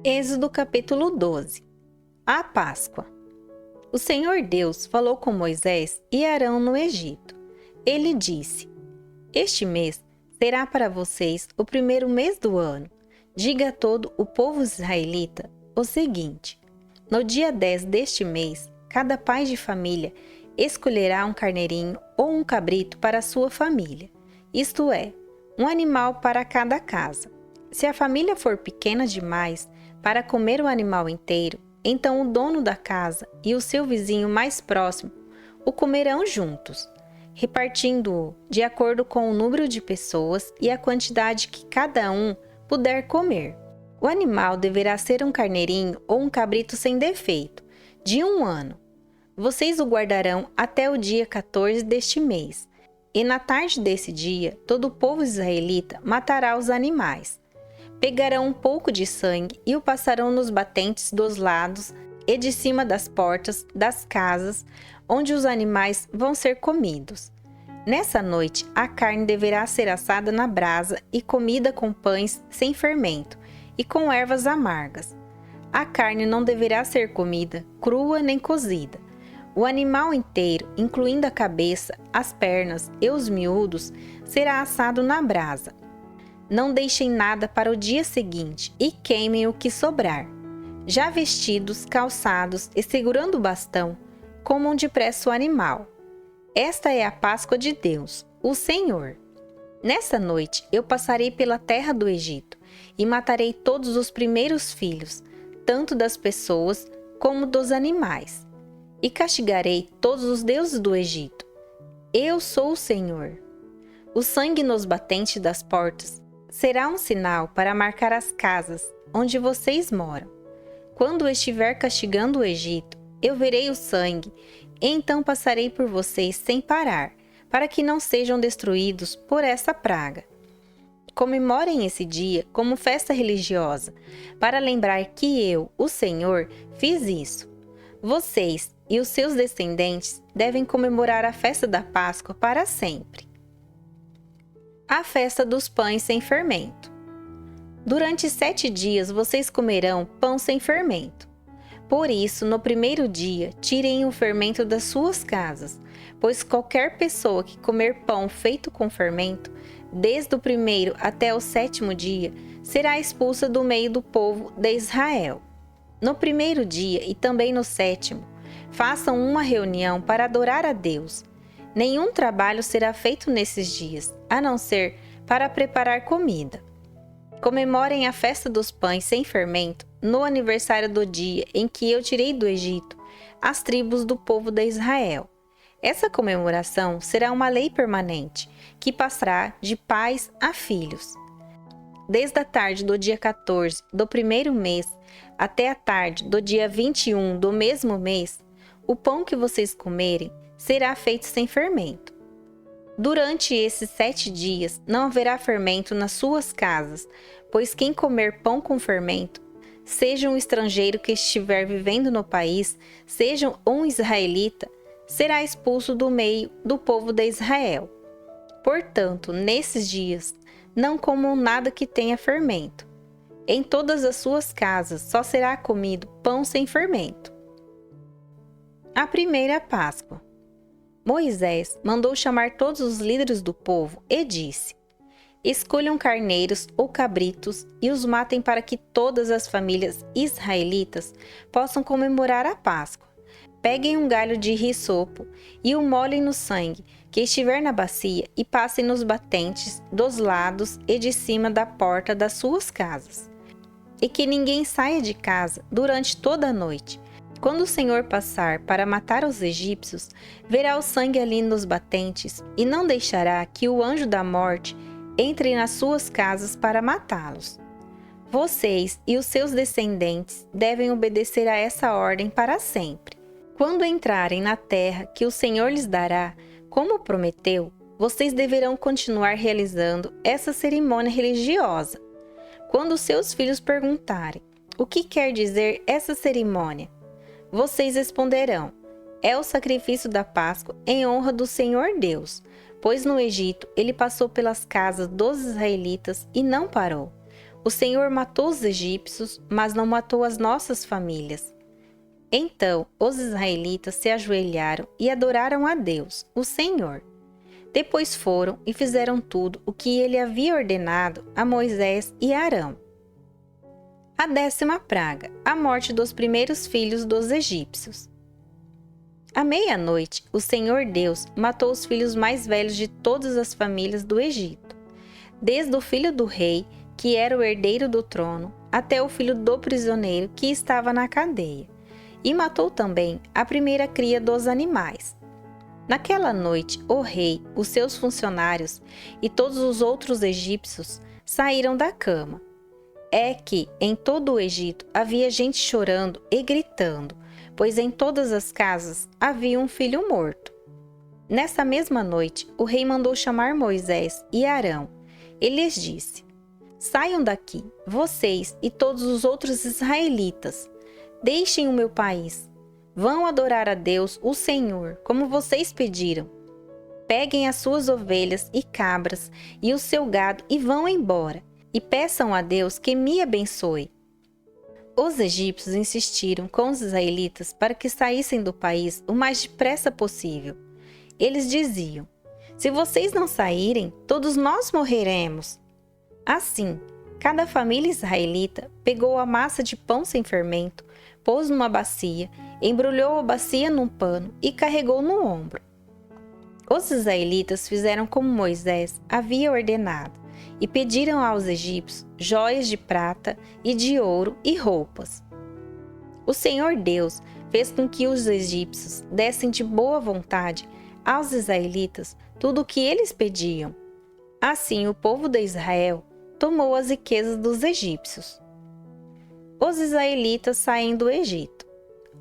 Êxodo capítulo 12. A Páscoa. O Senhor Deus falou com Moisés e Arão no Egito. Ele disse: Este mês será para vocês o primeiro mês do ano. Diga a todo o povo israelita o seguinte: no dia 10 deste mês, cada pai de família escolherá um carneirinho ou um cabrito para a sua família, isto é, um animal para cada casa. Se a família for pequena demais para comer o animal inteiro, então o dono da casa e o seu vizinho mais próximo o comerão juntos, repartindo-o de acordo com o número de pessoas e a quantidade que cada um puder comer. O animal deverá ser um carneirinho ou um cabrito sem defeito, de 1 ano. Vocês o guardarão até o dia 14 deste mês, e na tarde desse dia todo o povo israelita matará os animais. Pegarão um pouco de sangue e o passarão nos batentes dos lados e de cima das portas das casas onde os animais vão ser comidos. Nessa noite, a carne deverá ser assada na brasa e comida com pães sem fermento e com ervas amargas. A carne não deverá ser comida crua nem cozida. O animal inteiro, incluindo a cabeça, as pernas e os miúdos, será assado na brasa. Não deixem nada para o dia seguinte e queimem o que sobrar. Já vestidos, calçados e segurando o bastão, comam depressa o animal. Esta é a Páscoa de Deus, o Senhor. Nessa noite eu passarei pela terra do Egito e matarei todos os primeiros filhos, tanto das pessoas como dos animais. E castigarei todos os deuses do Egito. Eu sou o Senhor. O sangue nos batentes das portas será um sinal para marcar as casas onde vocês moram. Quando estiver castigando o Egito, eu verei o sangue, e então passarei por vocês sem parar, para que não sejam destruídos por essa praga. Comemorem esse dia como festa religiosa, para lembrar que eu, o Senhor, fiz isso. Vocês e os seus descendentes devem comemorar a festa da Páscoa para sempre. A festa dos pães sem fermento. Durante 7 dias vocês comerão pão sem fermento. Por isso, no primeiro dia, tirem o fermento das suas casas, pois qualquer pessoa que comer pão feito com fermento, desde o primeiro até o 7º dia, será expulsa do meio do povo de Israel. No primeiro dia e também no 7º, façam uma reunião para adorar a Deus. Nenhum trabalho será feito nesses dias, a não ser para preparar comida. Comemorem a festa dos pães sem fermento no aniversário do dia em que eu tirei do Egito as tribos do povo de Israel. Essa comemoração será uma lei permanente, que passará de pais a filhos. Desde a tarde do dia 14 do primeiro mês até a tarde do dia 21 do mesmo mês, o pão que vocês comerem será feito sem fermento. Durante esses 7 dias não haverá fermento nas suas casas, pois quem comer pão com fermento, seja um estrangeiro que estiver vivendo no país, seja um israelita, será expulso do meio do povo de Israel. Portanto, nesses dias, não comam nada que tenha fermento. Em todas as suas casas só será comido pão sem fermento. A primeira Páscoa. Moisés mandou chamar todos os líderes do povo e disse: Escolham carneiros ou cabritos e os matem para que todas as famílias israelitas possam comemorar a Páscoa. Peguem um galho de hisopo e o molhem no sangue que estiver na bacia e passem nos batentes dos lados e de cima da porta das suas casas. E que ninguém saia de casa durante toda a noite. Quando o Senhor passar para matar os egípcios, verá o sangue ali nos batentes e não deixará que o anjo da morte entre nas suas casas para matá-los. Vocês e os seus descendentes devem obedecer a essa ordem para sempre. Quando entrarem na terra que o Senhor lhes dará, como prometeu, vocês deverão continuar realizando essa cerimônia religiosa. Quando seus filhos perguntarem: o que quer dizer essa cerimônia? Vocês responderão: é o sacrifício da Páscoa em honra do Senhor Deus, pois no Egito ele passou pelas casas dos israelitas e não parou. O Senhor matou os egípcios, mas não matou as nossas famílias. Então os israelitas se ajoelharam e adoraram a Deus, o Senhor. Depois foram e fizeram tudo o que ele havia ordenado a Moisés e a Arão. A 10ª praga, a morte dos primeiros filhos dos egípcios. À meia-noite, o Senhor Deus matou os filhos mais velhos de todas as famílias do Egito, desde o filho do rei, que era o herdeiro do trono, até o filho do prisioneiro que estava na cadeia, e matou também a primeira cria dos animais. Naquela noite, o rei, os seus funcionários e todos os outros egípcios saíram da cama. É que em todo o Egito havia gente chorando e gritando, pois em todas as casas havia um filho morto. Nessa mesma noite, o rei mandou chamar Moisés e Arão. Ele lhes disse: Saiam daqui, vocês e todos os outros israelitas. Deixem o meu país. Vão adorar a Deus, o Senhor, como vocês pediram. Peguem as suas ovelhas e cabras e o seu gado e vão embora, e peçam a Deus que me abençoe. Os egípcios insistiram com os israelitas para que saíssem do país o mais depressa possível. Eles diziam: Se vocês não saírem, todos nós morreremos. Assim, cada família israelita pegou a massa de pão sem fermento, pôs numa bacia, embrulhou a bacia num pano e carregou no ombro. Os israelitas fizeram como Moisés havia ordenado e pediram aos egípcios joias de prata e de ouro e roupas. O Senhor Deus fez com que os egípcios dessem de boa vontade aos israelitas tudo o que eles pediam. Assim, o povo de Israel tomou as riquezas dos egípcios. Os israelitas saem do Egito.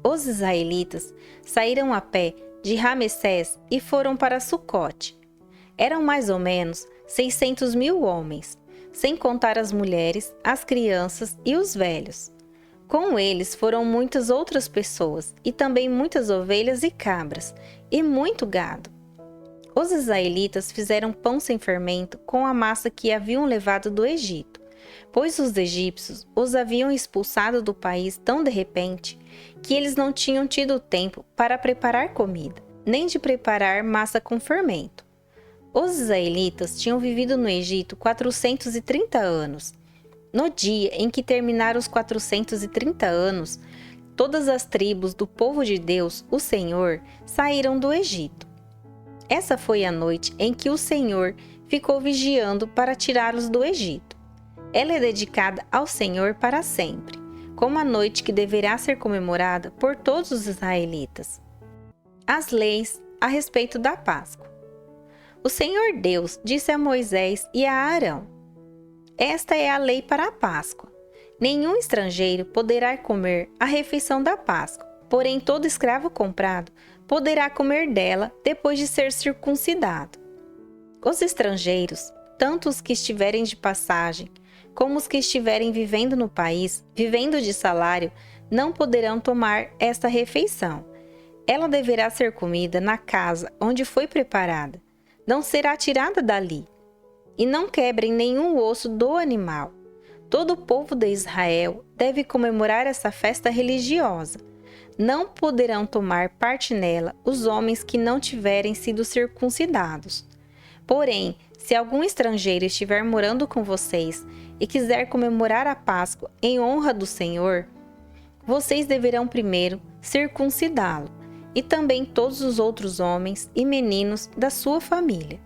Os israelitas saíram a pé de Ramessés e foram para Sucote. Eram mais ou menos 600.000 homens, sem contar as mulheres, as crianças e os velhos. Com eles foram muitas outras pessoas e também muitas ovelhas e cabras, e muito gado. Os israelitas fizeram pão sem fermento com a massa que haviam levado do Egito, pois os egípcios os haviam expulsado do país tão de repente que eles não tinham tido tempo para preparar comida, nem de preparar massa com fermento. Os israelitas tinham vivido no Egito 430 anos. No dia em que terminaram os 430 anos, todas as tribos do povo de Deus, o Senhor, saíram do Egito. Essa foi a noite em que o Senhor ficou vigiando para tirá-los do Egito. Ela é dedicada ao Senhor para sempre, como a noite que deverá ser comemorada por todos os israelitas. As leis a respeito da Páscoa. O Senhor Deus disse a Moisés e a Arão: Esta é a lei para a Páscoa. Nenhum estrangeiro poderá comer a refeição da Páscoa, porém todo escravo comprado poderá comer dela depois de ser circuncidado. Os estrangeiros, tanto os que estiverem de passagem, como os que estiverem vivendo no país, vivendo de salário, não poderão tomar esta refeição. Ela deverá ser comida na casa onde foi preparada. Não será tirada dali. E não quebrem nenhum osso do animal. Todo o povo de Israel deve comemorar essa festa religiosa. Não poderão tomar parte nela os homens que não tiverem sido circuncidados. Porém, se algum estrangeiro estiver morando com vocês e quiser comemorar a Páscoa em honra do Senhor, vocês deverão primeiro circuncidá-lo, e também todos os outros homens e meninos da sua família.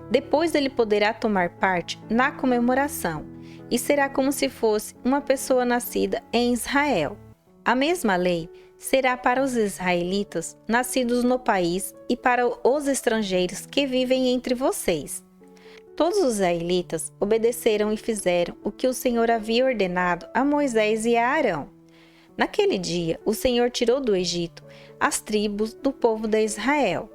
Depois ele poderá tomar parte na comemoração, e será como se fosse uma pessoa nascida em Israel. A mesma lei será para os israelitas nascidos no país e para os estrangeiros que vivem entre vocês. Todos os israelitas obedeceram e fizeram o que o Senhor havia ordenado a Moisés e a Arão. Naquele dia, o Senhor tirou do Egito as tribos do povo de Israel.